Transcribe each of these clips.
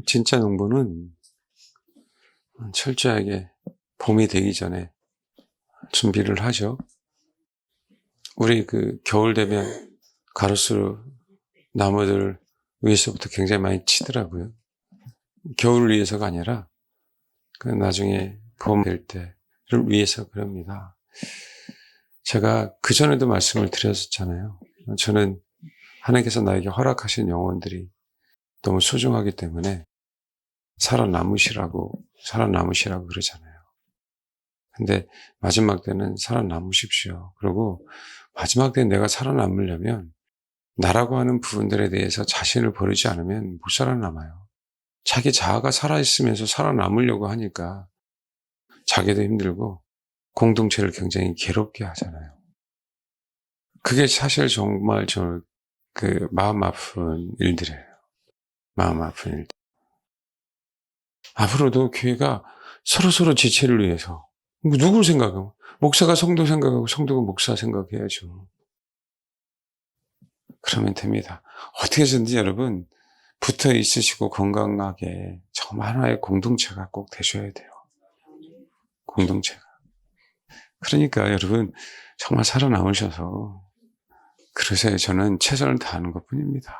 진짜 농부는 철저하게 봄이 되기 전에 준비를 하죠. 우리 겨울 되면 가로수 나무들 위에서부터 굉장히 많이 치더라고요. 겨울을 위해서가 아니라 나중에 봄 될 때를 위해서 그럽니다. 제가 그전에도 말씀을 드렸었잖아요. 저는 하나님께서 나에게 허락하신 영혼들이 너무 소중하기 때문에 살아남으시라고 그러잖아요. 근데 마지막 때는 살아남으십시오. 그리고 마지막 때 내가 살아남으려면 나라고 하는 부분들에 대해서 자신을 버리지 않으면 못 살아남아요. 자기 자아가 살아있으면서 살아남으려고 하니까 자기도 힘들고 공동체를 굉장히 괴롭게 하잖아요. 그게 사실 정말 마음 아픈 일들이에요. 마음 아픈 일들. 앞으로도 교회가 서로서로 지체를 위해서 누굴 생각하고 목사가 성도 생각하고 성도가 목사 생각해야죠. 그러면 됩니다. 어떻게 해서든지 여러분 붙어 있으시고 건강하게 정말 하나의 공동체가 꼭 되셔야 돼요. 공동체가. 그러니까 여러분 정말 살아남으셔서 그러세요. 저는 최선을 다하는 것뿐입니다.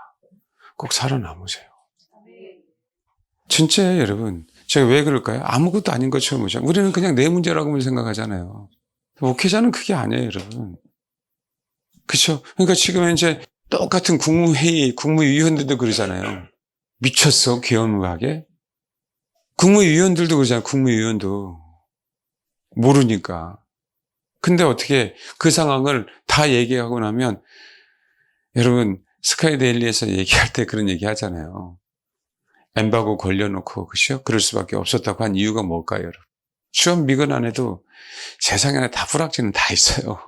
꼭 살아남으세요. 진짜 여러분 제가 왜 그럴까요? 아무것도 아닌 것처럼 보죠. 우리는 그냥 내 문제라고만 생각하잖아요. 목회자는 그게 아니에요, 여러분. 그렇죠? 그러니까 지금 이제 똑같은 국무회의, 국무위원들도 그러잖아요. 미쳤어, 개엄하게? 국무위원들도 그러잖아요, 국무위원도. 모르니까. 근데 어떻게 그 상황을 다 얘기하고 나면, 여러분, 스카이데일리에서 얘기할 때 그런 얘기 하잖아요. 엠바고 걸려놓고, 그죠? 그럴 수밖에 없었다고 한 이유가 뭘까요, 여러분? 취업 미건 안에도 세상에 다 불확실은 다 있어요.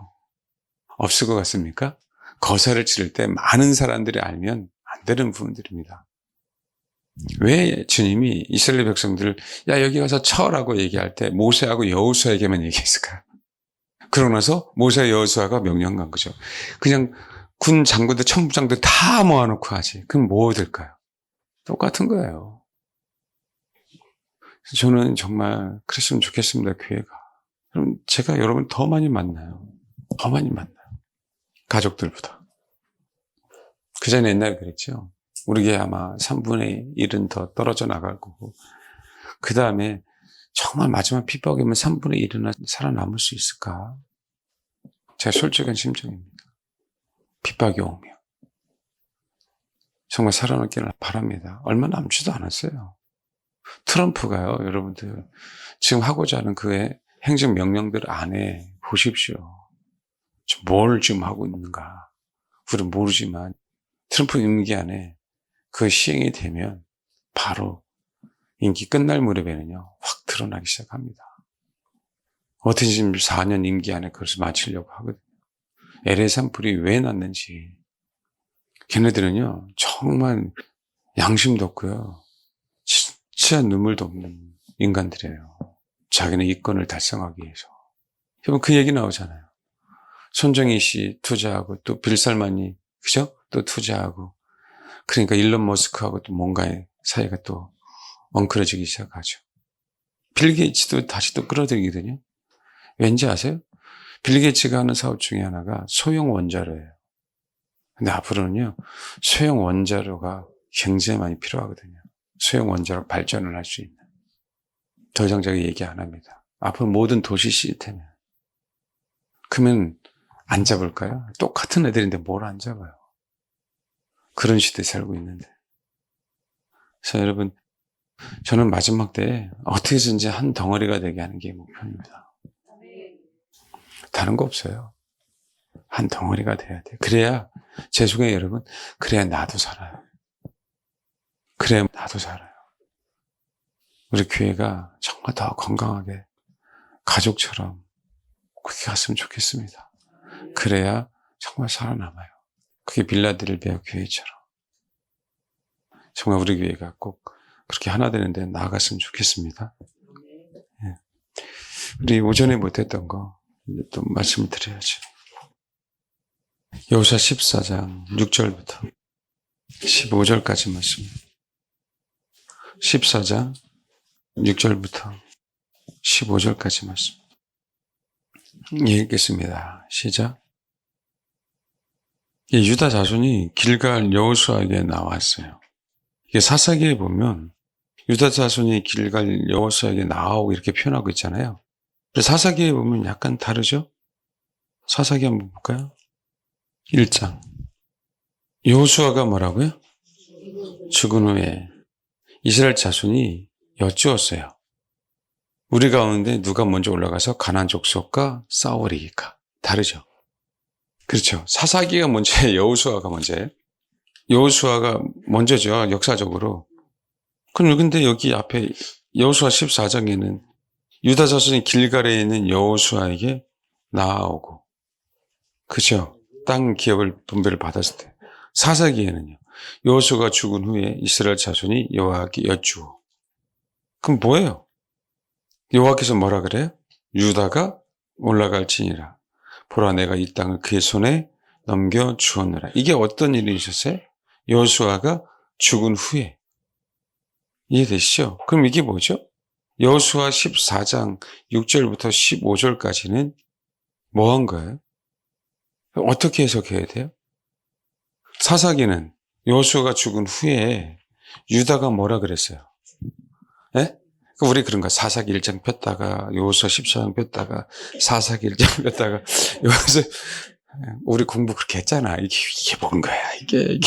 없을 것 같습니까? 거사를 치를 때 많은 사람들이 알면 안 되는 부분들입니다. 왜 주님이 이스라엘 백성들을 야 여기 가서 쳐라고 얘기할 때 모세하고 여호수아에게만 얘기했을까요? 그러고 나서 모세와 여호수아가 명령 간 거죠. 그냥 군 장군들 천부장들 다 모아놓고 하지. 그럼 뭐 될까요? 똑같은 거예요. 저는 정말 그랬으면 좋겠습니다. 교회가. 그럼 제가 여러분 더 많이 만나요. 더 많이 만나요. 가족들보다. 그 전에 옛날에 그랬죠. 우리 교회 아마 3분의 1은 더 떨어져 나갈 거고 그 다음에 정말 마지막 핍박이면 3분의 1은 살아남을 수 있을까? 제 솔직한 심정입니다. 핍박이 오면 정말 살아남기를 바랍니다. 얼마 남지도 않았어요. 트럼프가요, 여러분들 지금 하고자 하는 그의 행정명령들 안에 보십시오. 뭘 지금 하고 있는가? 우리는 모르지만 트럼프 임기 안에 그 시행이 되면 바로 임기 끝날 무렵에는요, 확 드러나기 시작합니다. 어떻게 지금 4년 임기 안에 그것을 마치려고 하거든요. LA 산불이 왜 났는지. 걔네들은요, 정말 양심도 없고요. 진짜 눈물도 없는 인간들이에요. 자기네 이권을 달성하기 위해서. 여러분 그 얘기 나오잖아요. 손정희 씨 투자하고 또 빌살만이, 그죠? 또 투자하고. 그러니까 일론 머스크하고 또 뭔가의 사이가 또 엉클어지기 시작하죠. 빌 게이츠도 다시 또 끌어들이거든요. 왠지 아세요? 빌 게이츠가 하는 사업 중에 하나가 소형 원자로예요. 근데 앞으로는요, 소형 원자로가 굉장히 많이 필요하거든요. 소형 원자로 발전을 할 수 있는. 더 이상 제가 얘기 안 합니다. 앞으로 모든 도시 시스템이에요. 그러면 안 잡을까요? 똑같은 애들인데 뭘 안 잡아요? 그런 시대에 살고 있는데. 그래서 여러분, 저는 마지막 때에 어떻게든지 한 덩어리가 되게 하는 게 목표입니다. 다른 거 없어요. 한 덩어리가 돼야 돼. 그래야, 제 속에 여러분, 그래야 나도 살아요. 그래야 나도 살아요. 우리 교회가 정말 더 건강하게 가족처럼 그렇게 갔으면 좋겠습니다. 그래야 정말 살아남아요. 그게 빌라델비아 교회처럼. 정말 우리 교회가 꼭 그렇게 하나 되는데 나아갔으면 좋겠습니다. 예. 우리 오전에 못했던 거 또 말씀을 드려야죠. 여호수아 14장 6절부터 15절까지 말씀. 14장 6절부터 15절까지 말씀 읽겠습니다. 시작. 유다 자손이 길갈 여호수아에게 나왔어요. 이게 사사기에 보면 유다 자손이 길갈 여호수아에게 나오고 이렇게 표현하고 있잖아요. 사사기에 보면 약간 다르죠? 사사기 한번 볼까요? 1장. 여호수아가 뭐라고요? 죽은 후에 이스라엘 자손이 여쭈었어요. 우리 가운데 누가 먼저 올라가서 가나안 족속과 싸우리까? 다르죠? 그렇죠. 사사기가 먼저예요. 여호수아가 먼저예요. 여호수아가 먼저죠. 역사적으로. 그럼 근데 여기 앞에 여호수아 14장에는 유다 자손이 길갈에 있는 여호수아에게 나아오고, 그죠? 땅 기업을 분배를 받았을 때. 사사기에는요. 여호수아가 죽은 후에 이스라엘 자손이 여호와께 여쭈어. 그럼 뭐예요? 여호와께서 뭐라 그래요? 유다가 올라갈지니라. 보라 내가 이 땅을 그의 손에 넘겨 주었느라. 이게 어떤 일이 있었어요? 여호수아가 죽은 후에. 이해되시죠? 그럼 이게 뭐죠? 여호수아 14장 6절부터 15절까지는 뭐 한 거예요? 어떻게 해석해야 돼요? 사사기는 여호수아가 죽은 후에 유다가 뭐라 그랬어요? 예? 우리 그런 거 사사기 1장 폈다가 여호수아 14장 폈다가 사사기 1장 폈다가 여기서 우리 공부 그렇게 했잖아. 이게 뭔 거야? 이게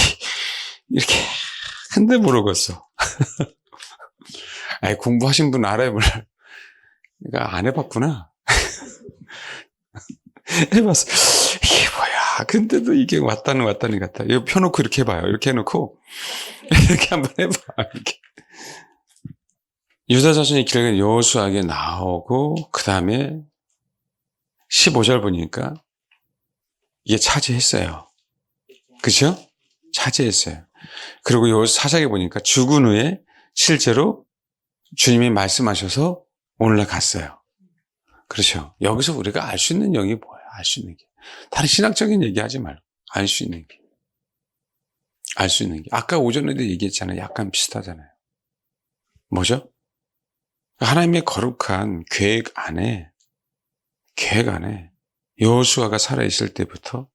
이렇게 한데 모르겠어. 아니 공부하신 분 알아요, 몰라? 그러니까 안 해봤구나. 해봤어. 이게 뭐야? 근데도 이게 왔다는 갔다. 이거 펴놓고 이렇게 해봐요. 이렇게 해놓고 이렇게 한번 해봐. 이렇게. 유다 자손이 길갈에 여호수아에게 나오고 그 다음에 15절 보니까 이게 차지했어요. 그죠? 차지했어요. 그리고 요 사사기 보니까 죽은 후에 실제로 주님이 말씀하셔서 올라갔어요. 그렇죠. 여기서 우리가 알 수 있는 영이 뭐예요? 알 수 있는 게. 다른 신학적인 얘기하지 말고 알 수 있는 게. 알 수 있는 게. 아까 오전에도 얘기했잖아요. 약간 비슷하잖아요. 뭐죠? 하나님의 거룩한 계획 안에 여호수아가 살아있을 때부터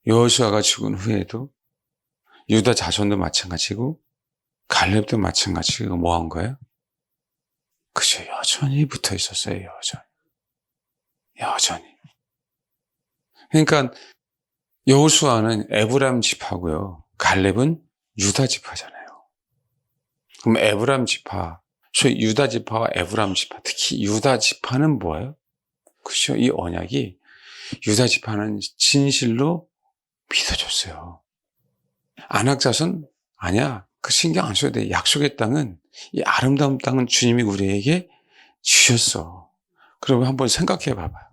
여호수아가 죽은 후에도 유다 자손도 마찬가지고 갈렙도 마찬가지고 뭐 한 거예요? 그죠. 여전히 붙어 있었어요. 여전히. 그러니까 여호수아는 에브라임 지파고요. 갈렙은 유다 지파잖아요. 그럼 에브라임 지파, 소위 유다 지파와 에브라임 지파, 특히 유다 지파는 뭐예요? 그죠. 이 언약이 유다 지파는 진실로 믿어줬어요. 안악자손 아니야. 그 신경 안 써도 돼. 약속의 땅은, 이 아름다운 땅은 주님이 우리에게 주셨어. 그러면 한번 생각해 봐봐요.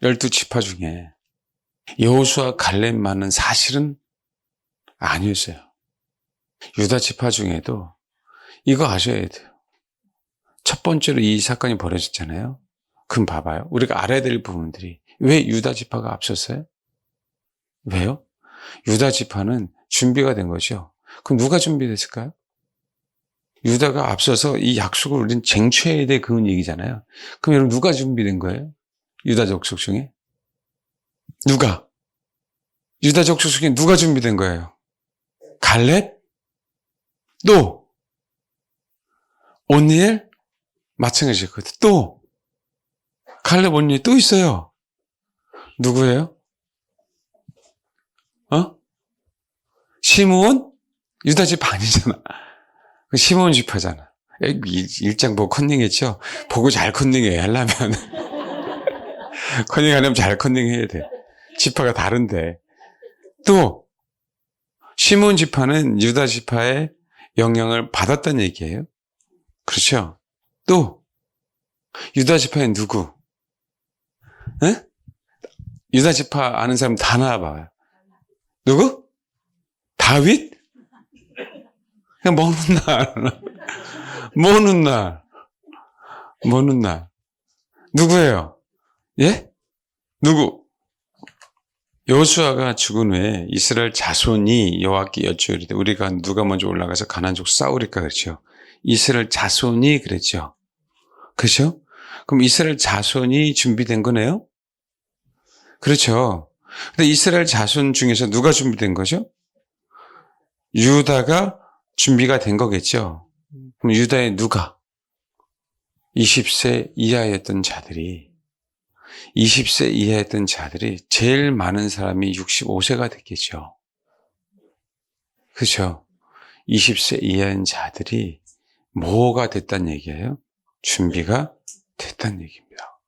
12지파 중에 여호수아 갈렙만은 사실은 아니었어요. 유다 지파 중에도 이거 아셔야 돼요. 첫 번째로 이 사건이 벌어졌잖아요. 그럼 봐봐요. 우리가 알아야 될 부분들이 왜 유다 지파가 앞섰어요? 왜요? 유다 지파는 준비가 된 거죠. 그럼 누가 준비됐을까요? 유다가 앞서서 이 약속을 우리는 쟁취해야 돼. 그런 얘기잖아요. 그럼 여러분 누가 준비된 거예요? 유다 족속 중에? 누가? 유다 족속 중에 누가 준비된 거예요? 갈렙? 또? 온니엘? 마찬가지거든. 또? 갈렙 온니엘 또 있어요. 누구예요? 시므온? 유다 지파 아니잖아. 시므온 지파잖아. 일장 보고 컨닝했죠? 보고 잘 컨닝해 하려면. 컨닝하려면 잘 컨닝해야 돼. 지파가 다른데. 또 시므온 지파는 유다 지파의 영향을 받았다는 얘기예요. 그렇죠? 또 유다 지파의 누구? 에? 유다 지파 아는 사람 다 나와봐요. 누구? 다윗? 그냥 먼 날. 누구예요? 예? 누구? 여호수아가 죽은 후에 이스라엘 자손이 여호와께 여쭈으리되 우리가 누가 먼저 올라가서 가나안 족 싸우리까 그렇죠. 이스라엘 자손이 그랬죠. 그렇죠? 그럼 이스라엘 자손이 준비된 거네요? 그렇죠. 근데 이스라엘 자손 중에서 누가 준비된 거죠? 유다가 준비가 된 거겠죠. 그럼 유다의 누가? 20세 이하였던 자들이 20세 이하였던 자들이 제일 많은 사람이 65세가 됐겠죠. 그렇죠. 20세 이하인 자들이 뭐가 됐다는 얘기예요? 준비가 됐다는 얘기입니다.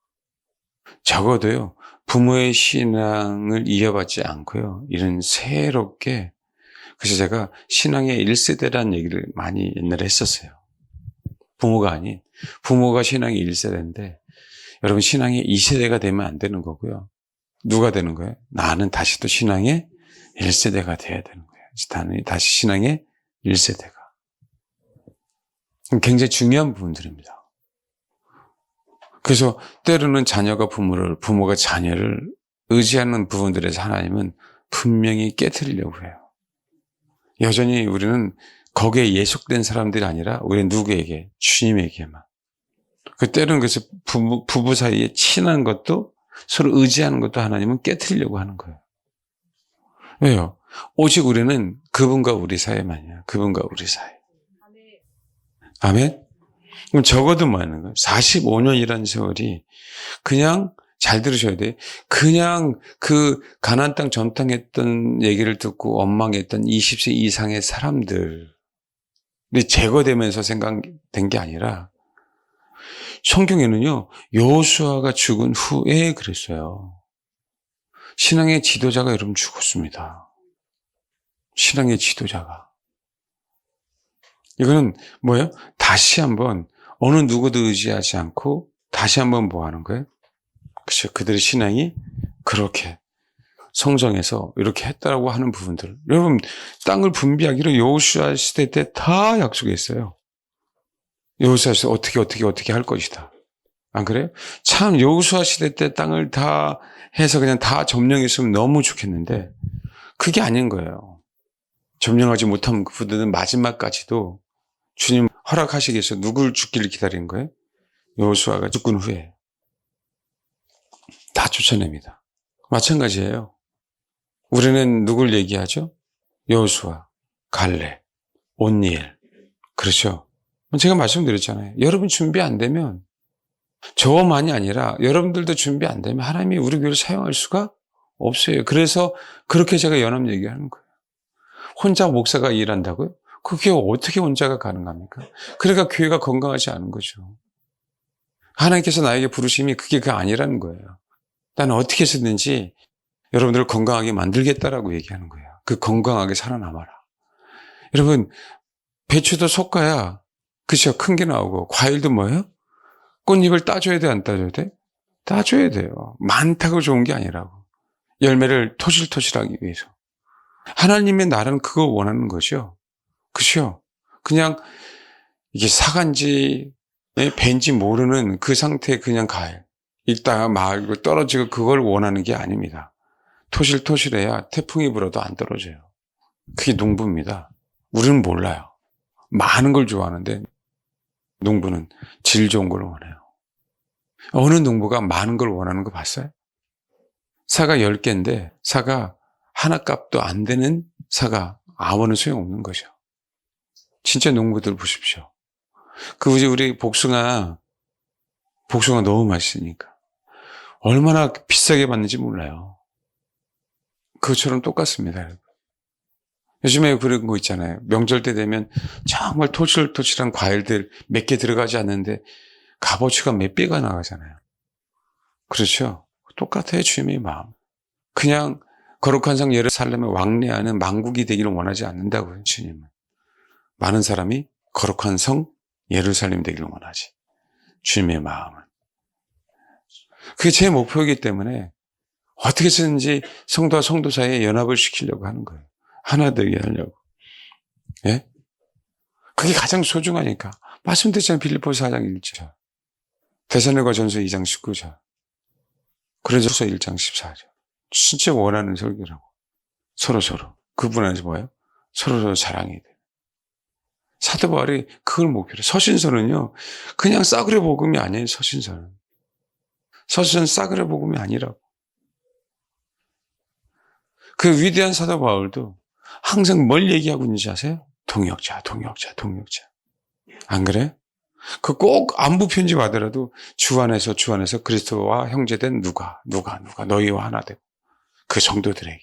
적어도요, 부모의 신앙을 이어받지 않고요, 이런 새롭게, 그래서 제가 신앙의 1세대라는 얘기를 많이 옛날에 했었어요. 부모가 아닌, 부모가 신앙의 1세대인데, 여러분 신앙의 2세대가 되면 안 되는 거고요. 누가 되는 거예요? 나는 다시 또 신앙의 1세대가 돼야 되는 거예요. 나는 다시 신앙의 1세대가. 굉장히 중요한 부분들입니다. 그래서 때로는 자녀가 부모가 자녀를 의지하는 부분들에서 하나님은 분명히 깨트리려고 해요. 여전히 우리는 거기에 예속된 사람들이 아니라 우리는 누구에게? 주님에게만. 때로는 그래서 부부 사이에 친한 것도 서로 의지하는 것도 하나님은 깨트리려고 하는 거예요. 왜요? 오직 우리는 그분과 우리 사이만이야. 그분과 우리 사이. 아멘? 그럼 적어도 뭐 하는 거예요? 45년이라는 세월이 그냥 잘 들으셔야 돼요. 그냥 그 가나안 땅 전탕했던 얘기를 듣고 원망했던 20세 이상의 사람들이 제거되면서 생각된 게 아니라 성경에는요, 여호수아가 죽은 후에 그랬어요. 신앙의 지도자가 여러분 죽었습니다. 신앙의 지도자가. 이거는 뭐예요? 다시 한번 어느 누구도 의지하지 않고 다시 한번 뭐 하는 거예요? 그렇죠. 그들의 신앙이 그렇게 성정에서 이렇게 했다라고 하는 부분들. 여러분, 땅을 분비하기로 여호수아 시대 때 다 약속했어요. 여호수아 시대 어떻게 할 것이다. 안 그래요? 참 여호수아 시대 때 땅을 다 해서 그냥 다 점령했으면 너무 좋겠는데 그게 아닌 거예요. 점령하지 못한 그들은 마지막까지도 주님 허락하시기 위해서 누굴 죽기를 기다린 거예요? 여호수아가 죽은 후에 다 쫓아냅니다. 마찬가지예요. 우리는 누굴 얘기하죠? 여호수아, 갈렙, 온니엘. 그렇죠? 제가 말씀드렸잖아요. 여러분 준비 안 되면 저만이 아니라 여러분들도 준비 안 되면 하나님이 우리 교회를 사용할 수가 없어요. 그래서 그렇게 제가 연합 얘기하는 거예요. 혼자 목사가 일한다고요? 그게 어떻게 혼자가 가능합니까? 그러니까 교회가 건강하지 않은 거죠. 하나님께서 나에게 부르심이 그게 아니라는 거예요. 나는 어떻게 해서든지 여러분들을 건강하게 만들겠다라고 얘기하는 거예요. 그 건강하게 살아남아라. 여러분, 배추도 솎아야, 그쵸? 큰 게 나오고, 과일도 뭐예요? 꽃잎을 따줘야 돼, 안 따줘야 돼? 따줘야 돼요. 많다고 좋은 게 아니라고. 열매를 토실토실하기 위해서. 하나님의 나라는 그걸 원하는 거죠. 그죠? 그냥 이게 사간지, 벤지 모르는 그 상태에 그냥 가요. 읽다가 말고 떨어지고 그걸 원하는 게 아닙니다. 토실토실해야 태풍이 불어도 안 떨어져요. 그게 농부입니다. 우리는 몰라요. 많은 걸 좋아하는데 농부는 질 좋은 걸 원해요. 어느 농부가 많은 걸 원하는 거 봤어요? 사과 10개인데 사과 하나 값도 안 되는 사과 아무런 소용없는 거죠. 진짜 농부들 보십시오. 우리 복숭아 너무 맛있으니까 얼마나 비싸게 받는지 몰라요. 그것처럼 똑같습니다. 요즘에 그런 거 있잖아요. 명절 때 되면 정말 토실토실한 과일들 몇 개 들어가지 않는데 값어치가 몇 배가 나가잖아요. 그렇죠? 똑같아요, 주님의 마음. 그냥 거룩한 성 예루살렘에 왕래하는 망국이 되기를 원하지 않는다고요, 주님은. 많은 사람이 거룩한 성 예루살렘 되기를 원하지. 주님의 마음은. 그게 제 목표이기 때문에 어떻게 해서든지 성도와 성도 사이에 연합을 시키려고 하는 거예요. 하나 되게 하려고. 예? 그게 가장 소중하니까. 말씀드렸잖아요. 빌립보서 4장 1절. 데살로니가 전서 2장 19절. 고린도서 1장 14절. 진짜 원하는 설교라고. 서로. 그분 안에서 뭐예요? 서로 자랑이 돼요. 사도 바울이 그걸 목표로. 서신서는요, 그냥 싸구려 복음이 아니에요, 서신서는. 서신서는 싸구려 복음이 아니라고. 그 위대한 사도 바울도 항상 뭘 얘기하고 있는지 아세요? 동역자. 안 그래요? 그 꼭 안부 편지 받으라도 주 안에서 그리스도와 형제된 누가 너희와 하나 되고 그 성도들에게.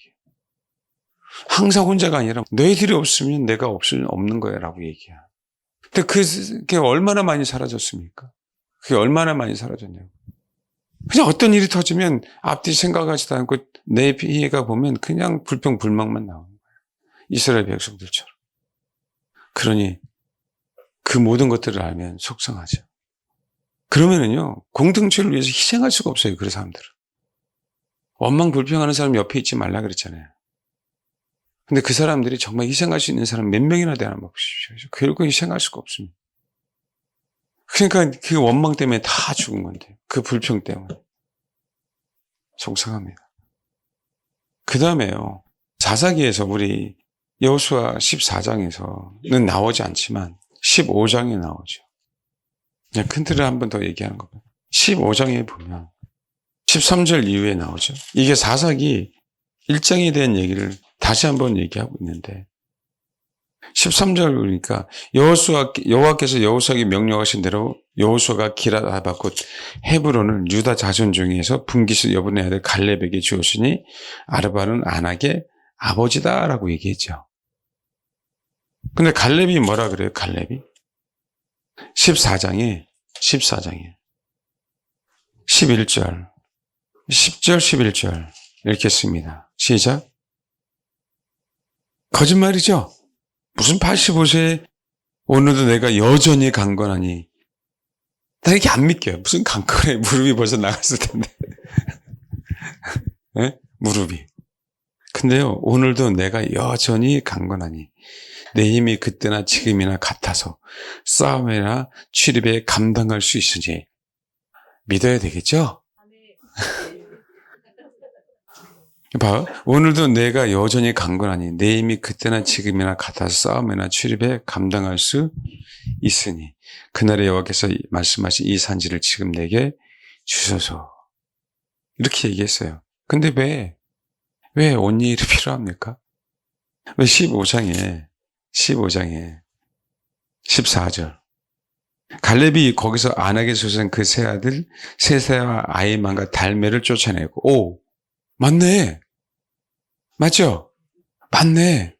항상 혼자가 아니라 너희들이 없으면 내가 없는 거야 라고 얘기해요. 근데 그게 얼마나 많이 사라졌습니까? 그게 얼마나 많이 사라졌냐고. 그냥 어떤 일이 터지면 앞뒤 생각하지도 않고 내 피해가 보면 그냥 불평불만만 나오는 거예요. 이스라엘 백성들처럼. 그러니 그 모든 것들을 알면 속상하죠. 그러면은요, 공동체를 위해서 희생할 수가 없어요, 그 사람들은. 원망 불평하는 사람 옆에 있지 말라 그랬잖아요. 근데 그 사람들이 정말 희생할 수 있는 사람 몇 명이나 되나 보십시오. 결국 희생할 수가 없습니다. 그러니까 그 원망 때문에 다 죽은 건데, 그 불평 때문에. 속상합니다. 그 다음에요, 사사기에서 우리 여호수아 14장에서는 나오지 않지만 15장에 나오죠. 그냥 큰 틀을 한 번 더 얘기하는 겁니다. 15장에 보면 13절 이후에 나오죠. 이게 사사기 1장에 대한 얘기를 다시 한번 얘기하고 있는데 13절 보니까 여호와께서 여호수아에게 명령하신 대로 여호수아가 기럇 아바곳 헤브론을 유다 자손 중에서 분기스 여분의 아들 갈렙에게 주었으니 아르바는 안악의 아버지다라고 얘기했죠. 근데 갈렙이 뭐라 그래요? 갈렙이 14장에 11절 10절 11절 읽겠습니다. 시작. 거짓말이죠. 무슨 85세에 오늘도 내가 여전히 강건하니. 나 이렇게 안 믿겨요. 무슨 강건해. 무릎이 벌써 나갔을 텐데. 네? 무릎이. 근데요, 오늘도 내가 여전히 강건하니 내 힘이 그때나 지금이나 같아서 싸움이나 출입에 감당할 수 있으니 믿어야 되겠죠? 봐, 오늘도 내가 여전히 강건하니 내 힘이 그때나 지금이나 같아서 싸움이나 출입에 감당할 수 있으니 그날에 여호와께서 말씀하신 이 산지를 지금 내게 주소서. 이렇게 얘기했어요. 근데 왜 온일이 필요합니까? 왜 15장에 14절 갈렙이 거기서 안악에서 산 그 세 아들 세세와 아히만과 달메를 쫓아내고 오 맞네. 맞죠? 맞네.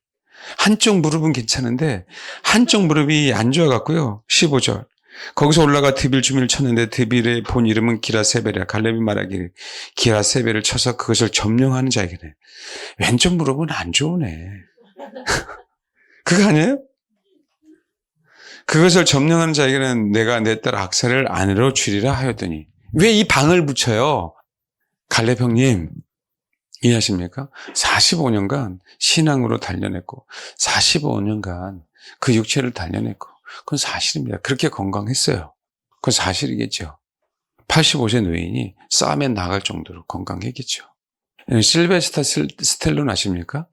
한쪽 무릎은 괜찮은데 한쪽 무릎이 안 좋아갖고요. 15절. 거기서 올라가 드빌 주민을 쳤는데 드빌의 본 이름은 기라세벨이야. 갈렙이 말하기를 기라세벨을 쳐서 그것을 점령하는 자에게는 왼쪽 무릎은 안 좋으네. 그거 아니에요? 그것을 점령하는 자에게는 내가 내 딸 악사를 아내로 주리라 하였더니 왜 이 방을 붙여요? 갈렙 형님. 이해하십니까? 45년간 신앙으로 단련했고 45년간 그 육체를 단련했고 그건 사실입니다. 그렇게 건강했어요. 그건 사실이겠죠. 85세 노인이 싸움에 나갈 정도로 건강했겠죠. 실베스타 스텔론 아십니까?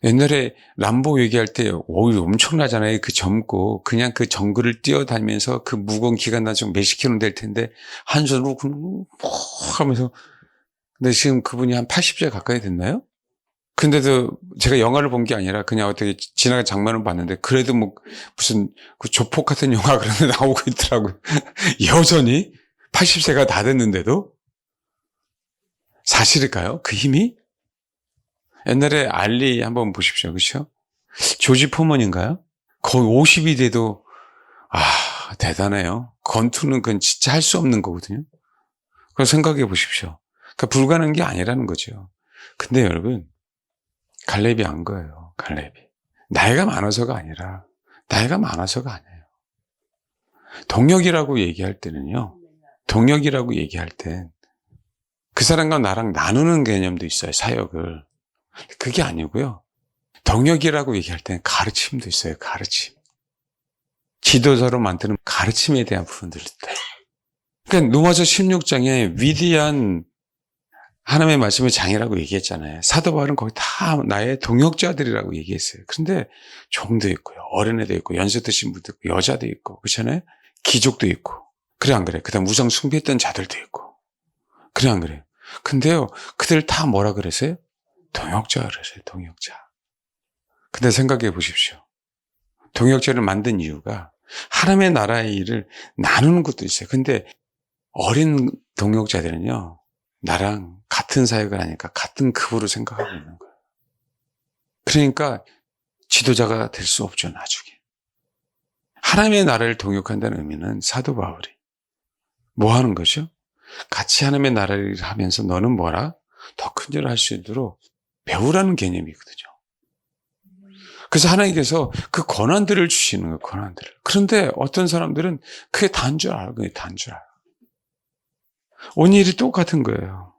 옛날에 람보 얘기할 때 엄청나잖아요. 그 젊고 그냥 그 정글을 뛰어다니면서 그 무거운 기관단총 몇십 킬로 될 텐데 한 손으로 하면서 근데 지금 그분이 한 80세 가까이 됐나요? 근데도 제가 영화를 본 게 아니라 그냥 어떻게 지나간 장면을 봤는데 그래도 뭐 무슨 그 조폭 같은 영화 그런 데 나오고 있더라고요. 여전히 80세가 다 됐는데도 사실일까요? 그 힘이? 옛날에 알리 한번 보십시오. 그렇죠? 조지 포먼인가요? 거의 50이 돼도 대단해요. 권투는 그건 진짜 할 수 없는 거거든요. 그걸 생각해 보십시오. 그러니까 불가능한 게 아니라는 거죠. 근데 여러분, 갈렙이 안 거예요. 갈렙이. 나이가 많아서가 아니에요. 동역이라고 얘기할 때는요. 동역이라고 얘기할 땐 그 사람과 나랑 나누는 개념도 있어요. 사역을. 그게 아니고요. 동역이라고 얘기할 땐 가르침도 있어요. 가르침. 지도자로 만드는 가르침에 대한 부분들도 있다. 그러니까 로마서 16장에 위대한 하나님의 말씀을 장이라고 얘기했잖아요. 사도 바울은 거기 다 나의 동역자들이라고 얘기했어요. 그런데 종도 있고요, 어린애도 있고, 연세 드신 분도 있고, 여자도 있고, 그렇잖아요. 귀족도 있고. 그래 안 그래? 그다음 우상 숭배했던 자들도 있고. 그래 안 그래요? 근데요, 그들 다 뭐라 그랬어요? 동역자 그랬어요. 동역자. 근데 생각해 보십시오. 동역자를 만든 이유가 하나님의 나라의 일을 나누는 것도 있어요. 근데 어린 동역자들은요, 나랑 같은 사역을 하니까 같은 급으로 생각하고 있는 거예요. 그러니까 지도자가 될 수 없죠, 나중에. 하나님의 나라를 동역한다는 의미는 사도 바울이 뭐 하는 것이요? 같이 하나님의 나라를 하면서 너는 뭐라? 더 큰 일을 할 수 있도록 배우라는 개념이거든요. 그래서 하나님께서 그 권한들을 주시는 거예요, 권한들을. 그런데 어떤 사람들은 그게 다인 줄 알아요, 그게 다인 줄 알아요. 온일이 똑같은 거예요.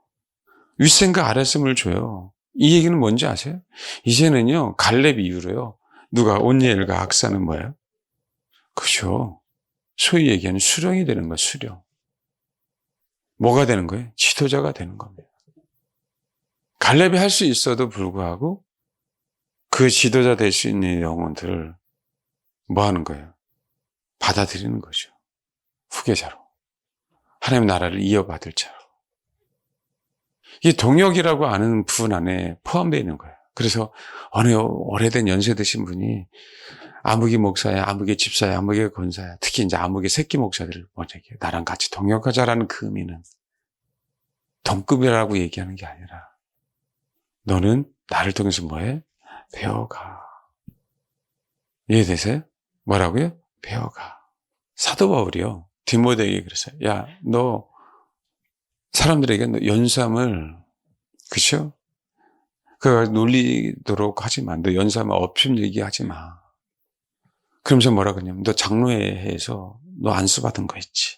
윗셈과 아랫셈을 줘요. 이 얘기는 뭔지 아세요? 이제는요, 갈렙 이후로요, 누가 온니엘과 악사는 뭐예요? 그죠. 소위 얘기하는 수령이 되는 거예요, 수령. 뭐가 되는 거예요? 지도자가 되는 겁니다. 갈렙이 할 수 있어도 불구하고 그 지도자 될 수 있는 영혼들을 뭐 하는 거예요? 받아들이는 거죠. 후계자로. 하나님의 나라를 이어받을 자로. 이 동역이라고 하는 부분 안에 포함되어 있는 거예요. 그래서 어느 오래된 연세 드신 분이 아무개 목사야, 아무개 집사야, 아무개 권사야, 특히 이제 아무개 새끼 목사들을 먼저 얘기해요. 나랑 같이 동역하자라는 그 의미는 동급이라고 얘기하는 게 아니라 너는 나를 통해서 뭐해? 배워가. 이해되세요? 뭐라고요? 배워가. 사도 바울이요, 디모데에게 그랬어요. 야, 너 사람들에게 너 연수함을, 그쵸? 그걸 놀리도록 하지 마. 너 연수함을 없음 얘기하지 마. 그러면서 뭐라 그러냐면 너 장로회에서 너 안수 받은 거 있지.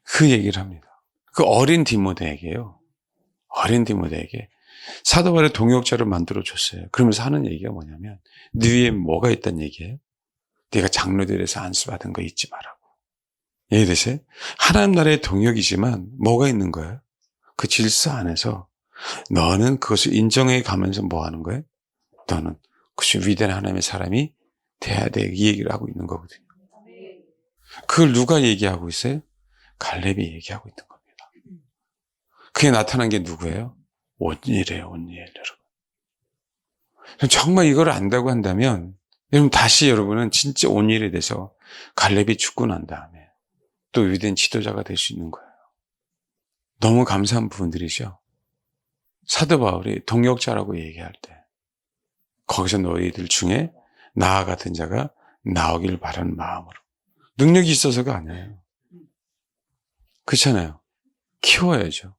그 얘기를 합니다. 그 어린 디모데에게요. 어린 디모데에게 사도 바울의 동역자를 만들어줬어요. 그러면서 하는 얘기가 뭐냐면 네 위에 뭐가 있다는 얘기예요? 네가 장로들에서 안수 받은 거 잊지 말라고. 이해되세요? 하나님 나라의 동역이지만 뭐가 있는 거예요? 그 질서 안에서 너는 그것을 인정해 가면서 뭐 하는 거예요? 너는 그것이 위대한 하나님의 사람이 돼야 돼. 이 얘기를 하고 있는 거거든요. 그걸 누가 얘기하고 있어요? 갈렙이 얘기하고 있는 겁니다. 그게 나타난 게 누구예요? 온니엘이에요, 온니엘 여러분. 정말 이걸 안다고 한다면 여러분 다시 여러분은 진짜 온니엘에 대해서 갈렙이 죽고 난 다음에 또 위대한 지도자가 될 수 있는 거예요. 너무 감사한 부분들이죠. 사도 바울이 동역자라고 얘기할 때 거기서 너희들 중에 나와 같은 자가 나오길 바라는 마음으로. 능력이 있어서가 아니에요. 그렇잖아요. 키워야죠.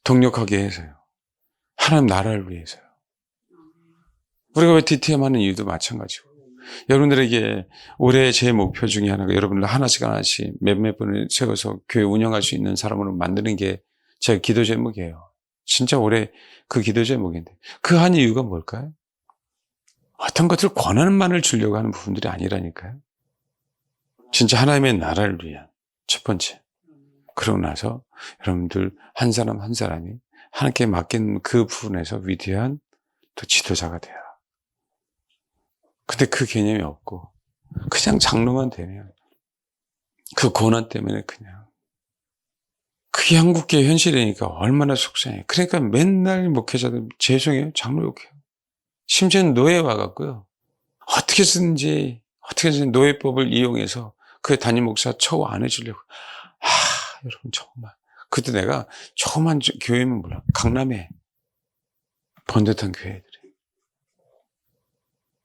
동력하게 해서요. 하나님 나라를 위해서요. 우리가 왜 DTM 하는 이유도 마찬가지고. 여러분들에게 올해 제 목표 중에 하나가 여러분들 하나씩 몇몇 분을 세워서 교회 운영할 수 있는 사람으로 만드는 게 제 기도 제목이에요. 진짜 올해 그 기도 제목인데 그 한 이유가 뭘까요? 어떤 것들 권한만을 주려고 하는 부분들이 아니라니까요. 진짜 하나님의 나라를 위한 첫 번째. 그러고 나서 여러분들 한 사람 한 사람이 하나님께 맡긴 그 부분에서 위대한 또 지도자가 돼요. 근데 그 개념이 없고 그냥 장로만 되면 그 고난 때문에 그냥 그게 한국교회 현실이니까 얼마나 속상해. 그러니까 맨날 목회자들 죄송해요. 장로 욕해요. 심지어는 노예 와갖고요. 어떻게든지 노예법을 이용해서 그 담임 목사 처우 안 해주려고. 여러분 정말. 그때 내가 조그만 교회면 몰라. 강남에 번듯한 교회들이.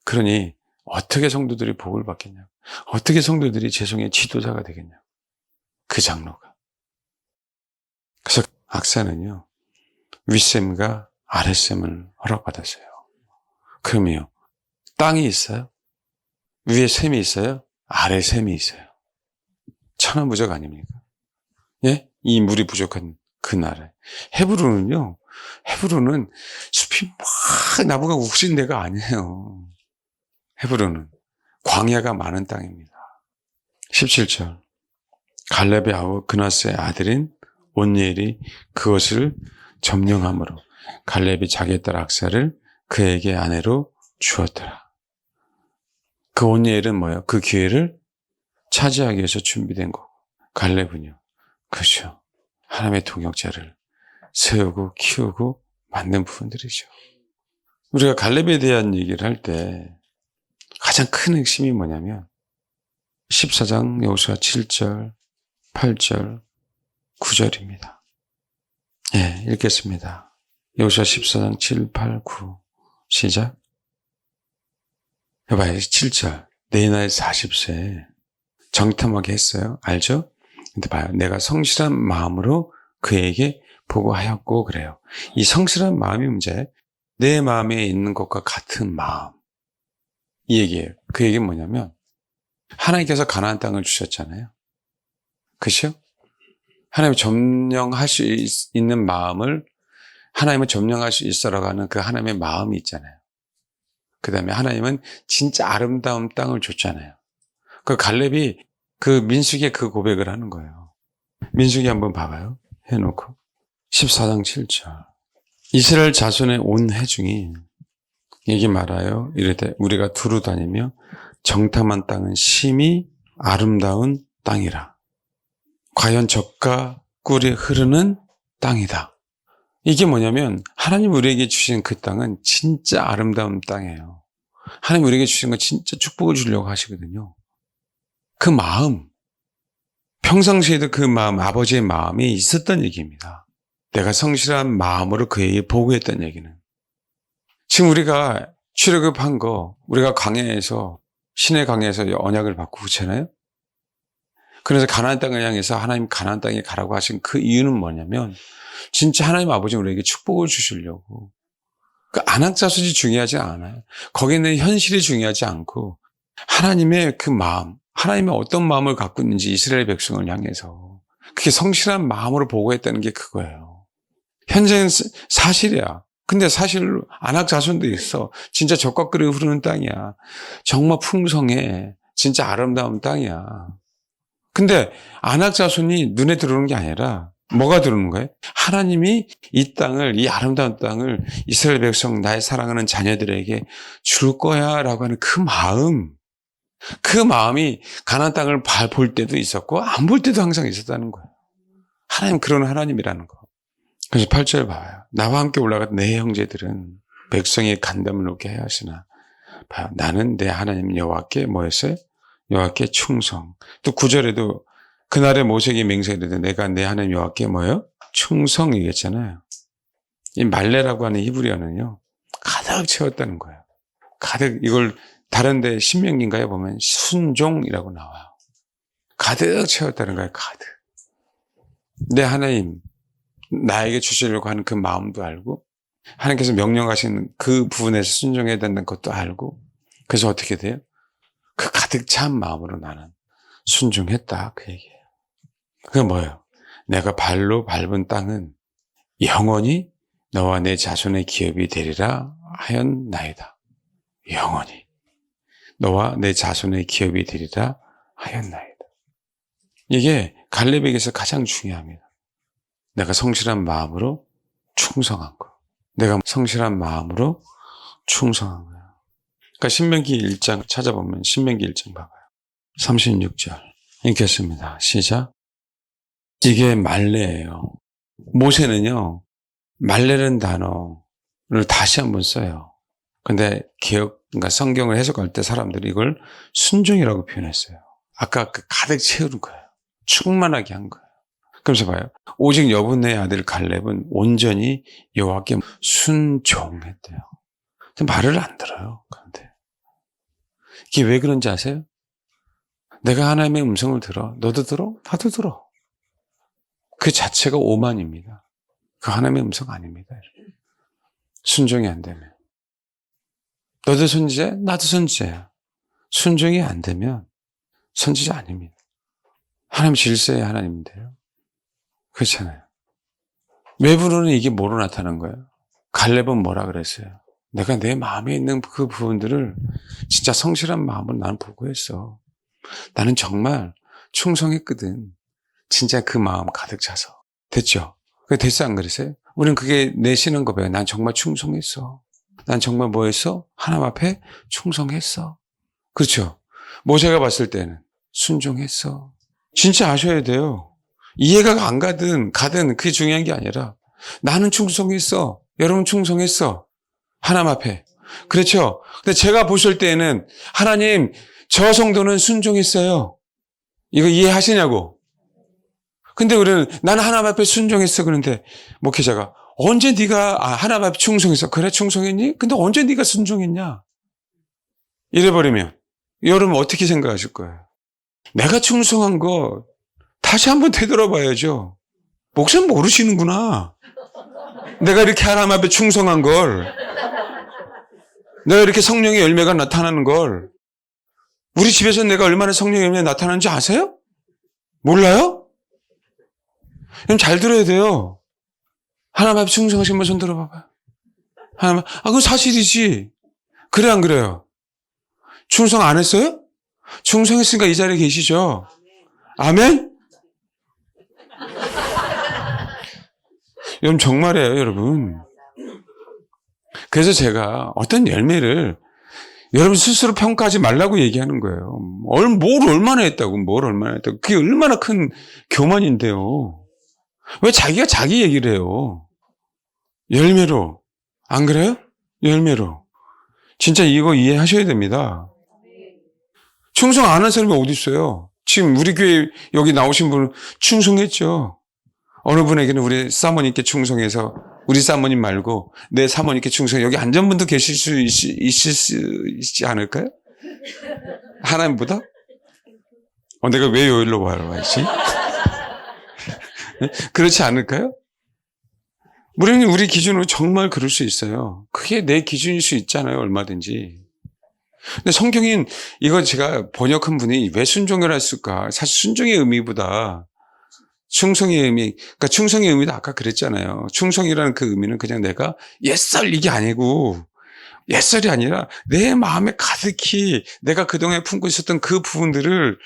그러니 어떻게 성도들이 복을 받겠냐. 어떻게 성도들이 재성의 지도자가 되겠냐. 그 장로가. 그래서 악사는요. 윗셈과 아랫셈을 허락받았어요. 그러면요. 땅이 있어요? 위에 셈이 있어요? 아래 셈이 있어요. 천하무적 아닙니까? 예? 이 물이 부족한 그 나라에. 헤브론은 숲이 막 나무가 우거진 데가 아니에요. 헤브론은 광야가 많은 땅입니다. 17절. 갈렙의 아우 그나스의 아들인 온니엘이 그것을 점령함으로 갈렙이 자기의 딸 악사를 그에게 아내로 주었더라. 그 온니엘은 뭐예요? 그 기회를 차지하기 위해서 준비된 거고, 갈렙은요, 그렇죠, 하나님의 동역자를 세우고 키우고 만든 부분들이죠. 우리가 갈렙에 대한 얘기를 할 때 가장 큰 핵심이 뭐냐면 14장 여호수아 7절, 8절, 9절입니다. 예, 읽겠습니다. 여호수아 14장 7, 8, 9 시작. 여봐요. 7절. 내 나이 40세에 정탐하게 했어요. 알죠? 근데 봐요. 내가 성실한 마음으로 그에게 보고하였고 그래요. 이 성실한 마음이 문제, 내 마음에 있는 것과 같은 마음. 이 얘기예요. 그 얘기는 뭐냐면 하나님께서 가나안 땅을 주셨잖아요. 그렇죠? 하나님을 점령할 수 있는 마음을 하나님을 점령할 수 있어라고 하는 그 하나님의 마음이 있잖아요. 그 다음에 하나님은 진짜 아름다운 땅을 줬잖아요. 그 갈렙이 그 민수기에 그 고백을 하는 거예요. 민수기 한번 봐봐요. 해놓고 14장 7절. 이스라엘 자손의 온 회중이 얘기 말아요. 이르되 우리가 두루 다니며 정탐한 땅은 심히 아름다운 땅이라. 과연 젖과 꿀이 흐르는 땅이다. 이게 뭐냐면 하나님 우리에게 주신 그 땅은 진짜 아름다운 땅이에요. 하나님 우리에게 주신 건 진짜 축복을 주려고 하시거든요. 그 마음, 평상시에도 그 마음, 아버지의 마음이 있었던 얘기입니다. 내가 성실한 마음으로 그에게 보고했던 얘기는. 지금 우리가 출애굽한 거, 우리가 광야에서, 신의 광야에서 언약을 받고 그렇잖아요. 그래서 가나안 땅을 향해서 하나님 가나안 땅에 가라고 하신 그 이유는 뭐냐면 진짜 하나님 아버지 우리에게 축복을 주시려고. 그 안악자수지 중요하지 않아요. 거기는 현실이 중요하지 않고 하나님의 그 마음, 하나님의 어떤 마음을 갖고 있는지 이스라엘 백성을 향해서 그게 성실한 마음으로 보고했다는 게 그거예요. 현재는 사실이야. 근데 사실로 안악자손도 있어. 진짜 젖과 꿀이 흐르는 땅이야. 정말 풍성해. 진짜 아름다운 땅이야. 근데 안악자손이 눈에 들어오는 게 아니라 뭐가 들어오는 거예요? 하나님이 이 땅을, 이 아름다운 땅을 이스라엘 백성, 나의 사랑하는 자녀들에게 줄 거야 라고 하는 그 마음, 그 마음이 가나안 땅을 볼 때도 있었고 안 볼 때도 항상 있었다는 거예요. 하나님 그런 하나님이라는 거. 그래서 8절 봐요. 나와 함께 올라간 내 형제들은 백성의 간담을 놓게 해야 하시나 봐요. 나는 내 하나님 여호와께 뭐였어요? 여호와께 충성. 또 9절에도 그날에 모세에게 맹세하되 내가 내 하나님 여호와께 뭐예요? 충성이겠잖아요. 이 말레라고 하는 히브리어는요 가득 채웠다는 거예요. 가득. 이걸 다른 데 신명기인가에 보면 순종이라고 나와요. 가득 채웠다는 거예요. 가득. 내 하나님 나에게 주시려고 하는 그 마음도 알고 하나님께서 명령하시는 그 부분에서 순종해야 된다는 것도 알고 그래서 어떻게 돼요? 그 가득 찬 마음으로 나는 순종했다 그 얘기예요. 그게 뭐예요? 내가 발로 밟은 땅은 영원히 너와 내 자손의 기업이 되리라 하였나이다. 영원히 너와 내 자손의 기업이 되리라 하였나이다. 이게 갈렙에게서 가장 중요합니다. 내가 성실한 마음으로 충성한 거. 내가 성실한 마음으로 충성한 거야. 그러니까 신명기 1장 찾아보면 신명기 1장 봐봐요. 36절 읽겠습니다. 시작. 이게 말레예요. 모세는요 말레라는 단어를 다시 한번 써요. 근데 그러니까 성경을 해석할 때 사람들이 이걸 순종이라고 표현했어요. 아까 그 가득 채우는 거예요. 충만하게 한 거예요. 그러면서 봐요. 오직 여분의 아들 갈렙은 온전히 여호와께 순종했대요. 근데 말을 안 들어요. 그런데 이게 왜 그런지 아세요? 내가 하나님의 음성을 들어. 너도 들어? 나도 들어. 그 자체가 오만입니다. 그 하나님의 음성 아닙니다. 순종이 안 되면. 너도 선지자야? 나도 선지자야. 순종이 안 되면 선지자 아닙니다. 하나님 질서의 하나님인데요. 그렇잖아요. 외부로는 이게 뭐로 나타난 거예요? 갈렙은 뭐라 그랬어요? 내가 내 마음에 있는 그 부분들을 진짜 성실한 마음으로 나는 보고했어. 나는 정말 충성했거든. 진짜 그 마음 가득 차서. 됐죠? 그게 됐어, 안 그랬어요? 우린 그게 내쉬는 거 봐요. 난 정말 충성했어. 난 정말 뭐 했어? 하나님 앞에 충성했어. 그렇죠? 모세가 봤을 때는 순종했어. 진짜 아셔야 돼요. 이해가 안 가든 그게 중요한 게 아니라 나는 충성했어. 여러분 충성했어. 하나님 앞에. 그렇죠? 근데 제가 보실 때는 하나님 저 성도는 순종했어요. 이거 이해하시냐고. 근데 우리는 나는 하나님 앞에 순종했어. 그런데 목회자가 언제 네가 하나님 앞에 충성했어. 그래 충성했니? 근데 언제 네가 순종했냐? 이래버리면 여러분 어떻게 생각하실 거예요? 내가 충성한 거 다시 한번 되돌아봐야죠. 목사님 모르시는구나. 내가 이렇게 하나님 앞에 충성한 걸, 내가 이렇게 성령의 열매가 나타나는 걸, 우리 집에서 내가 얼마나 성령의 열매가 나타나는지 아세요? 몰라요? 그럼 잘 들어야 돼요. 하나님 앞에 충성하신 분 손 들어봐봐요. 하나님, 그건 사실이지. 그래 안 그래요? 충성 안 했어요? 충성했으니까 이 자리에 계시죠. 아멘? 여러분 정말이에요, 여러분. 그래서 제가 어떤 열매를 여러분 스스로 평가하지 말라고 얘기하는 거예요. 뭘 얼마나 했다고, 그게 얼마나 큰 교만인데요. 왜 자기가 자기 얘기를 해요? 열매로. 안 그래요? 열매로. 진짜 이거 이해하셔야 됩니다. 충성 안 한 사람이 어디 있어요? 지금 우리 교회 여기 나오신 분은 충성했죠. 어느 분에게는 우리 사모님께 충성해서 우리 사모님 말고 내 사모님께 충성해. 여기 앉은 분도 계실 수 있지 않을까요? 하나님보다? 내가 왜 여기로 와야지? 그렇지 않을까요? 우리 기준으로 정말 그럴 수 있어요. 그게 내 기준일 수 있잖아요, 얼마든지. 근데 성경인 이거 제가 번역한 분이 왜 순종을 했을까? 사실 순종의 의미보다 충성의 의미, 그러니까 충성의 의미도 아까 그랬잖아요. 충성이라는 그 의미는 그냥 내가 옛설 이게 아니고, 옛설이 아니라 내 마음에 가득히 내가 그동안에 품고 있었던 그 부분들을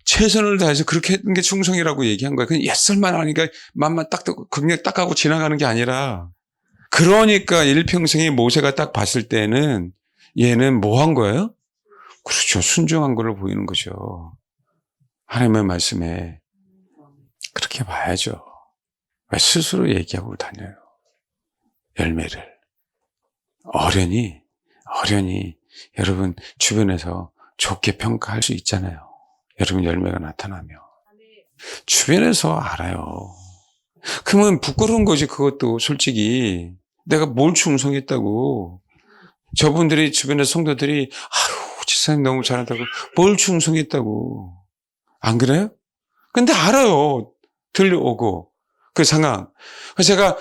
최선을 다해서 그렇게 했던 게 충성이라고 얘기한 거예요. 그냥 옛설만 하니까 맘만 그냥 딱 하고 지나가는 게 아니라, 그러니까 일평생에 모세가 딱 봤을 때는 얘는 뭐 한 거예요? 그렇죠. 순종한 걸로 보이는 거죠. 하나님의 말씀에. 그렇게 봐야죠. 왜 스스로 얘기하고 다녀요? 열매를. 어련히 여러분 주변에서 좋게 평가할 수 있잖아요. 여러분 열매가 나타나면. 주변에서 알아요. 그러면 부끄러운 거지, 그것도 솔직히. 내가 뭘 충성했다고. 저분들이 주변의 성도들이 집사님 너무 잘한다고 뭘 충성했다고. 안 그래요? 근데 알아요. 들려오고 그 상황. 그래서 제가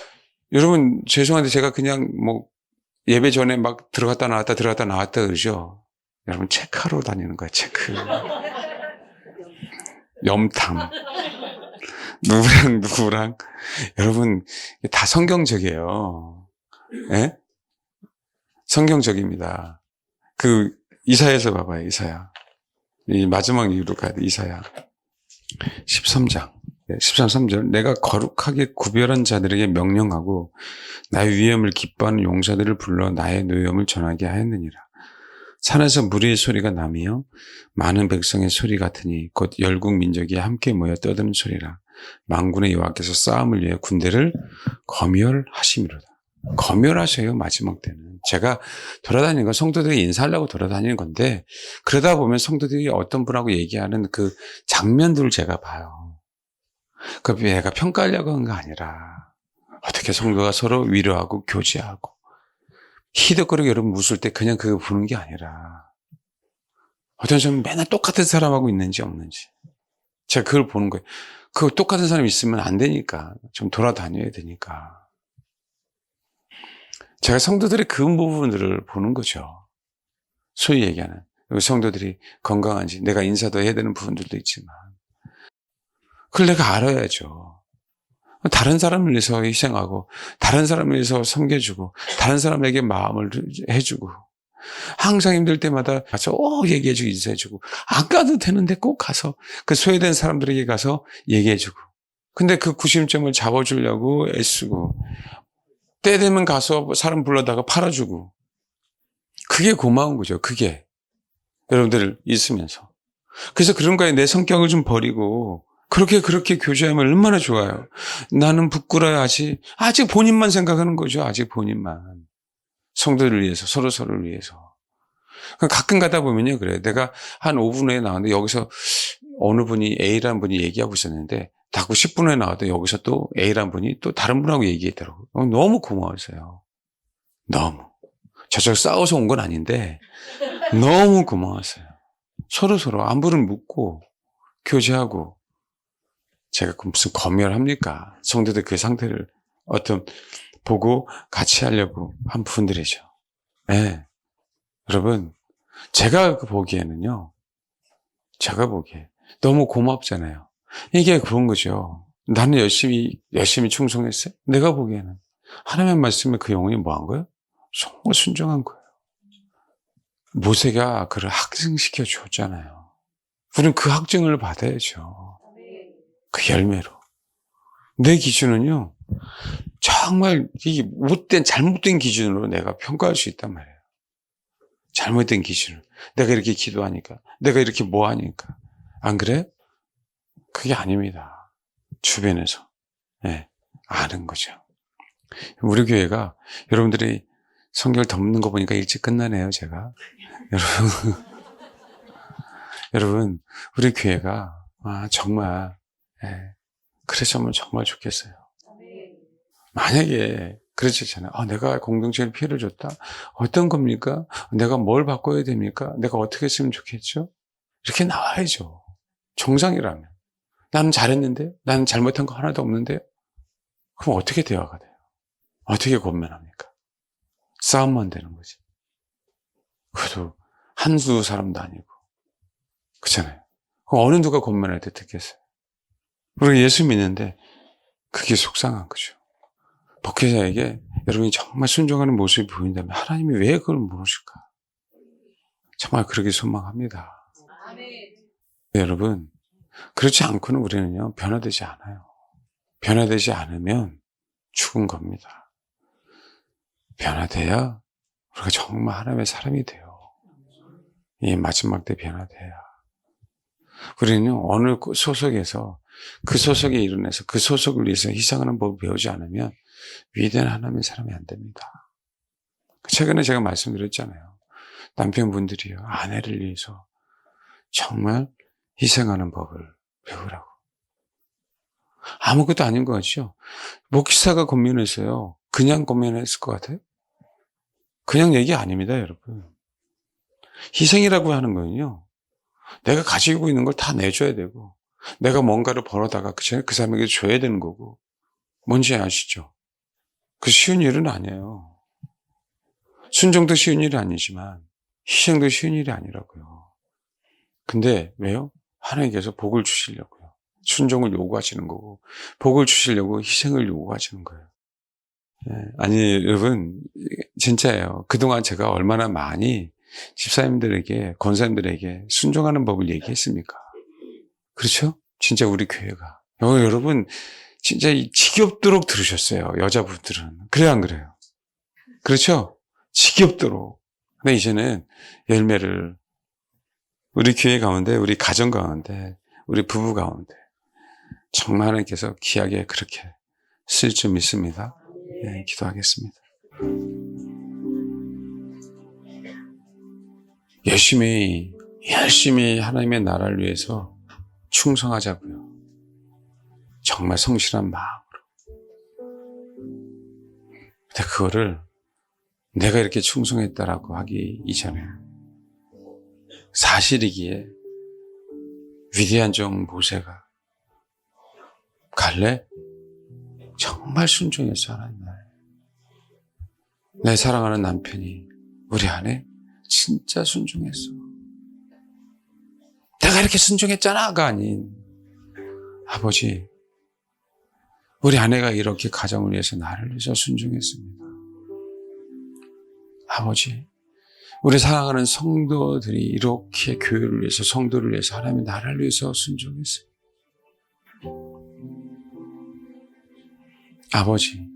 여러분 죄송한데 제가 그냥 뭐 예배 전에 막 들어갔다 나왔다 그러죠. 여러분 체크하러 다니는 거야. 체크. 염탐. 누구랑 여러분 다 성경적이에요. 예? 성경적입니다. 그 이사야에서 봐봐요. 이사야. 이 마지막 이유로 가야 돼. 이사야 13장 13절 내가 거룩하게 구별한 자들에게 명령하고 나의 위엄을 기뻐하는 용사들을 불러 나의 노염을 전하게 하였느니라. 산에서 무리의 소리가 나며 많은 백성의 소리 같으니 곧 열국 민족이 함께 모여 떠드는 소리라. 만군의 여호와께서 싸움을 위해 군대를 검열하심이로다. 검열하셔요. 마지막 때는. 제가 돌아다니는 건 성도들이 인사하려고 돌아다니는 건데 그러다 보면 성도들이 어떤 분하고 얘기하는 그 장면들을 제가 봐요. 그 내가 평가하려고 한 거 아니라 어떻게 성도가 서로 위로하고 교제하고 희덕거리고 여러분 웃을 때 그냥 그거 보는 게 아니라 어떤 사람은 맨날 똑같은 사람하고 있는지 없는지 제가 그걸 보는 거예요. 그 똑같은 사람이 있으면 안 되니까 좀 돌아다녀야 되니까 제가 성도들의 그 부분들을 보는 거죠. 소위 얘기하는 성도들이 건강한지 내가 인사도 해야 되는 부분들도 있지만 그걸 내가 알아야죠. 다른 사람을 위해서 희생하고 다른 사람을 위해서 섬겨주고 다른 사람에게 마음을 해주고 항상 힘들 때마다 가서 얘기해주고 인사해주고 안 가도 되는데 꼭 가서 그 소외된 사람들에게 가서 얘기해주고 근데 그 구심점을 잡아주려고 애쓰고 때 되면 가서 사람 불러다가 팔아주고 그게 고마운 거죠. 그게 여러분들 있으면서. 그래서 그런 거에 내 성격을 좀 버리고 그렇게 교제하면 얼마나 좋아요. 나는 부끄러워야지. 아직 본인만 생각하는 거죠. 아직 본인만. 성도를 위해서, 서로를 위해서. 가끔 가다 보면요. 그래요. 내가 한 5분 후에 나왔는데 여기서 어느 분이 A라는 분이 얘기하고 있었는데 다고 10분 후에 나와도 여기서 또 A라는 분이 또 다른 분하고 얘기했더라고요. 너무 고마웠어요. 너무. 저쪽 싸워서 온 건 아닌데 너무 고마웠어요. 서로 안부를 묻고 교제하고 제가 무슨 검열합니까? 성도들 그 상태를 보고 같이 하려고 한 분들이죠. 네. 여러분, 제가 보기에는요, 너무 고맙잖아요. 이게 그런 거죠. 나는 열심히 충성했어요. 내가 보기에는. 하나님의 말씀에 그 영혼이 뭐 한 거예요? 정말 순종한 거예요. 모세가 그를 학증시켜 줬잖아요. 우리는 그 학증을 받아야죠. 그 열매로. 내 기준은요, 정말 이 잘못된 기준으로 내가 평가할 수 있단 말이에요. 잘못된 기준으로. 내가 이렇게 기도하니까, 내가 이렇게 뭐 하니까. 안 그래? 그게 아닙니다. 주변에서. 네, 아는 거죠. 우리 교회가 여러분들이 성경을 덮는 거 보니까 일찍 끝나네요, 제가. 여러분, 우리 교회가 정말 그랬으면 정말 좋겠어요. 만약에 그렇잖아요. 내가 공동체에 피해를 줬다? 어떤 겁니까? 내가 뭘 바꿔야 됩니까? 내가 어떻게 했으면 좋겠죠? 이렇게 나와야죠. 정상이라면. 나는 잘했는데? 나는 잘못한 거 하나도 없는데? 그럼 어떻게 대화가 돼요? 어떻게 권면합니까? 싸움만 되는 거지. 그래도 한두 사람도 아니고. 그렇잖아요. 어느 누가 권면할 때 듣겠어요? 우리가 예수 믿는데 그게 속상한 거죠. 목회자에게 여러분이 정말 순종하는 모습이 보인다면 하나님이 왜 그걸 모르실까? 정말 그러기 소망합니다. 여러분, 그렇지 않고는 우리는요, 변화되지 않아요. 변화되지 않으면 죽은 겁니다. 변화돼야 우리가 정말 하나님의 사람이 돼요. 이 마지막 때 변화돼야. 우리는요, 어느 소속에서 그 소속에 일어나서 그 소속을 위해서 희생하는 법을 배우지 않으면 위대한 하나님의 사람이 안 됩니다. 최근에 제가 말씀드렸잖아요. 남편분들이요, 아내를 위해서 정말 희생하는 법을 배우라고. 아무것도 아닌 것 같죠? 목사가 권면했어요. 그냥 권면했을 것 같아요? 그냥 얘기 아닙니다, 여러분. 희생이라고 하는 거는요, 내가 가지고 있는 걸 다 내줘야 되고, 내가 뭔가를 벌어다가 그 사람에게 줘야 되는 거고, 뭔지 아시죠? 그 쉬운 일은 아니에요. 순종도 쉬운 일이 아니지만, 희생도 쉬운 일이 아니라고요. 근데 왜요? 하나님께서 복을 주시려고요. 순종을 요구하시는 거고, 복을 주시려고 희생을 요구하시는 거예요. 아니, 여러분, 진짜예요. 그동안 제가 얼마나 많이 집사님들에게, 권사님들에게 순종하는 법을 얘기했습니까? 그렇죠? 진짜 우리 교회가. 여러분, 진짜 지겹도록 들으셨어요. 여자분들은. 그래요, 안 그래요? 그렇죠? 지겹도록. 근데 이제는 열매를 우리 교회 가운데, 우리 가정 가운데, 우리 부부 가운데 정말 하나님께서 귀하게 그렇게 쓸 줄 믿습니다. 네, 기도하겠습니다. 열심히 하나님의 나라를 위해서 충성하자고요. 정말 성실한 마음으로. 근데 그거를 내가 이렇게 충성했다라고 하기 이전에 사실이기에 위대한 종 모세가 갈래? 정말 순종했어, 하나님 나라에. 내 사랑하는 남편이 우리 아내 진짜 순종했어. 내가 이렇게 순종했잖아가 아닌 아버지, 우리 아내가 이렇게 가정을 위해서 나를 위해서 순종했습니다. 아버지, 우리 사랑하는 성도들이 이렇게 교회를 위해서 성도를 위해서 하나님의 나라를 위해서 순종했어요. 아버지,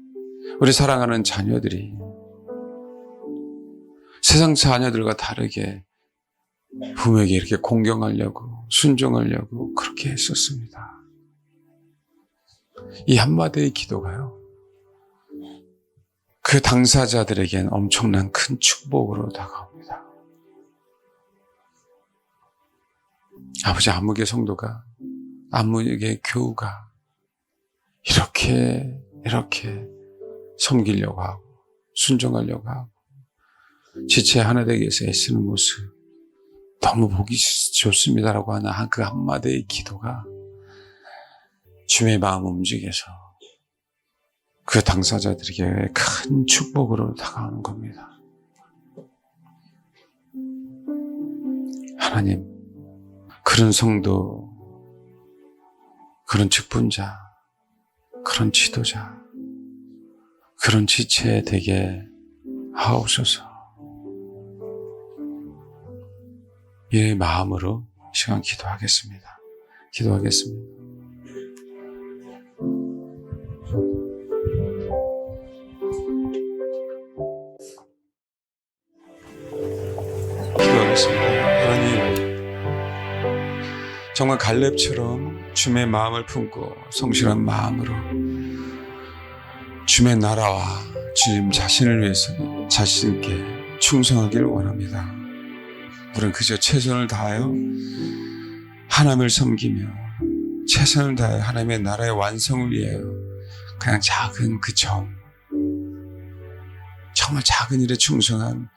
우리 사랑하는 자녀들이 세상 자녀들과 다르게 부모에게 이렇게 공경하려고 순종하려고 그렇게 했었습니다. 이 한마디의 기도가요, 그 당사자들에겐 엄청난 큰 축복으로 다가옵니다. 아버지, 암흑의 성도가, 암흑의 교우가 이렇게 섬기려고 하고 순종하려고 하고 지체 하나 되기 위해서 애쓰는 모습 너무 보기 좋습니다라고 하는 그 한마디의 기도가 주님의 마음을 움직여서 그 당사자들에게 큰 축복으로 다가오는 겁니다. 하나님, 그런 성도, 그런 직분자, 그런 지도자, 그런 지체 되게 하옵소서. 이 마음으로 시간 기도하겠습니다. 기도하겠습니다. 하나님, 정말 갈렙처럼 주님의 마음을 품고 성실한 마음으로 주님의 나라와 주님 자신을 위해서 자신께 충성하기를 원합니다. 우리는 그저 최선을 다하여 하나님을 섬기며 최선을 다하여 하나님의 나라의 완성을 위하여 그냥 작은 그 정말 작은 일에 충성한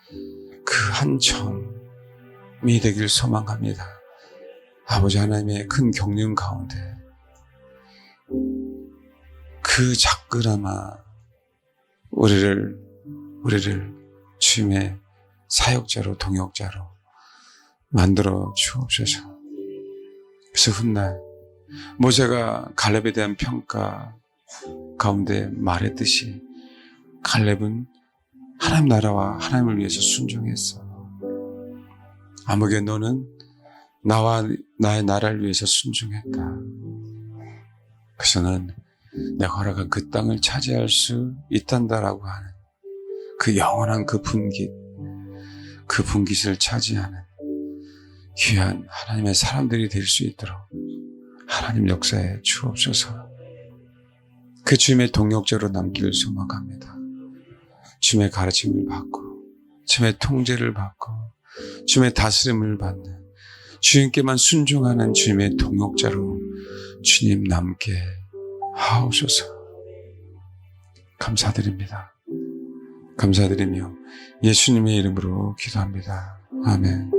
그 한 점이 되길 소망합니다. 아버지 하나님의 큰 경륜 가운데 그 작그나마 우리를 주님의 사역자로 동역자로 만들어 주옵소서. 그래서 훗날 모세가 갈렙에 대한 평가 가운데 말했듯이 갈렙은 하나님 나라와 하나님을 위해서 순종했어. 암흑의 너는 나와 나의 나라를 위해서 순종했다. 그래서 는 내가 허락한 그 땅을 차지할 수 있단다라고 하는 그 영원한 그 분깃을 차지하는 귀한 하나님의 사람들이 될 수 있도록 하나님 역사에 주옵소서. 그 주님의 동역자로 남기를 소망합니다. 주님의 가르침을 받고 주님의 통제를 받고 주님의 다스림을 받는 주님께만 순종하는 주님의 동역자로 주님 남게 하옵소서. 감사드립니다. 감사드리며 예수님의 이름으로 기도합니다. 아멘.